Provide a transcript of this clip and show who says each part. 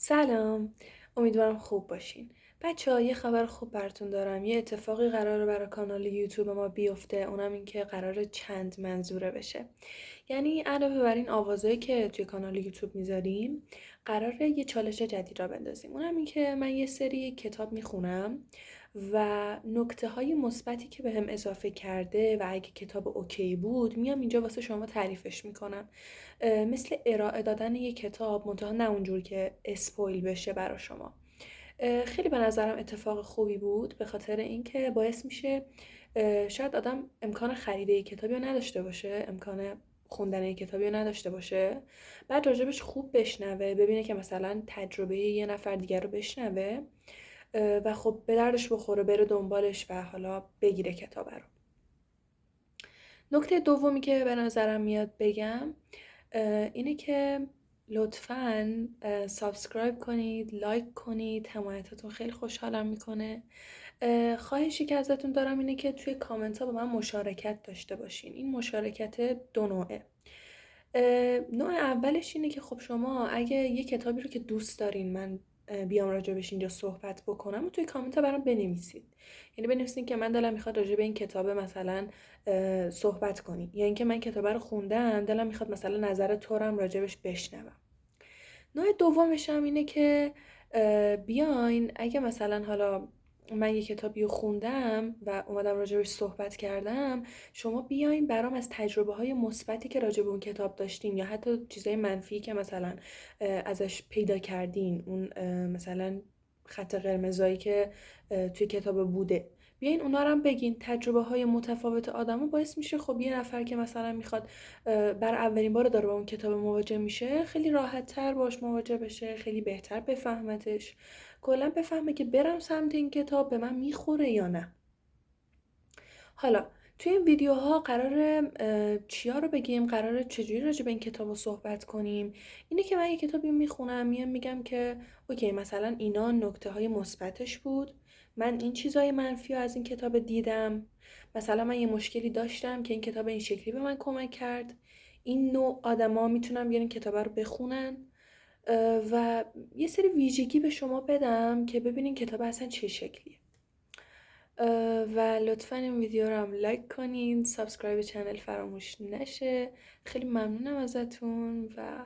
Speaker 1: سلام، امیدوارم خوب باشین. بچه‌ها یه خبر خوب براتون دارم. یه اتفاقی قراره برای کانال یوتیوب ما بیفته، اونم این که قراره چند منظوره بشه. یعنی علاوه بر این آوازایی که توی کانال یوتیوب میذاریم، قراره یه چالش جدید را بندازیم. اونم این که من یه سری کتاب میخونم و نکته های مثبتی که بهم اضافه کرده و اگه کتاب اوکی بود میام اینجا واسه شما تعریفش میکنم. مثل ارائه دادن یه کتاب، منتها نه اونجور که اسپویل بشه برا شما. خیلی به نظرم اتفاق خوبی بود، به خاطر اینکه باعث میشه شاید آدم امکان خرید یک کتابی رو نداشته باشه، امکان خوندن یک کتابی رو نداشته باشه، بعد راجبش خوب بشنوه، ببینه که مثلا تجربه یه نفر دیگر رو بشنوه و خب به دردش بخوره، بره دنبالش و حالا بگیره کتاب رو. نکته دومی که به نظرم میاد بگم اینه که لطفاً سابسکرایب کنید، لایک کنید، حمایتتون خیلی خوشحالم میکنه. خواهشی که ازتون دارم اینه که توی کامنت ها با من مشارکت داشته باشین. این مشارکت دو نوعه. نوع اولش اینه که خب شما اگه یه کتابی رو که دوست دارین من بیام راجبش اینجا صحبت بکنم و توی کامنت ها برام بنویسید. یعنی بنویسین که من دلم میخواد راجب این کتاب مثلا صحبت کنی، یا اینکه من کتاب رو خوندم دلم میخواد مثلا نظر تو رو هم راجبش بشنوم. نوع دومش هم اینه که بیاین اگه مثلا حالا من یه کتابی رو خوندم و اومدم راجبش صحبت کردم، شما بیاین برام از تجربه های مثبتی که راجب اون کتاب داشتین یا حتی چیزای منفی که مثلا ازش پیدا کردین، اون مثلا خط قرمزایی که توی کتاب بوده، بیاین اونا رو هم بگین. تجربه های متفاوت آدمو باعث میشه خب یه نفر که مثلا میخواد بر اولین بار داره با اون کتاب مواجه میشه خیلی راحت تر باش مواجه بشه، خیلی بهتر بفهمتش، کلا بفهمه که برم سمت این کتاب به من میخوره یا نه. حالا توی این ویدیوها قراره چیا رو بگیم، قراره چجوری راجع به این کتاب رو صحبت کنیم. اینه که من یه کتابی میخونم میام میگم که اوکی مثلا اینا نکته های مثبتش بود، من این چیزای منفی رو از این کتاب دیدم، مثلا من یه مشکلی داشتم که این کتاب این شکلی به من کمک کرد، این نوع آدما میتونن بیان این کتاب رو بخونن و یه سری ویژگی به شما بدم که ببینین کتاب اصلا چه شکلیه. و لطفا این ویدیو رو هم لایک کنین، سابسکرایب چنل فراموش نشه. خیلی ممنونم ازتون و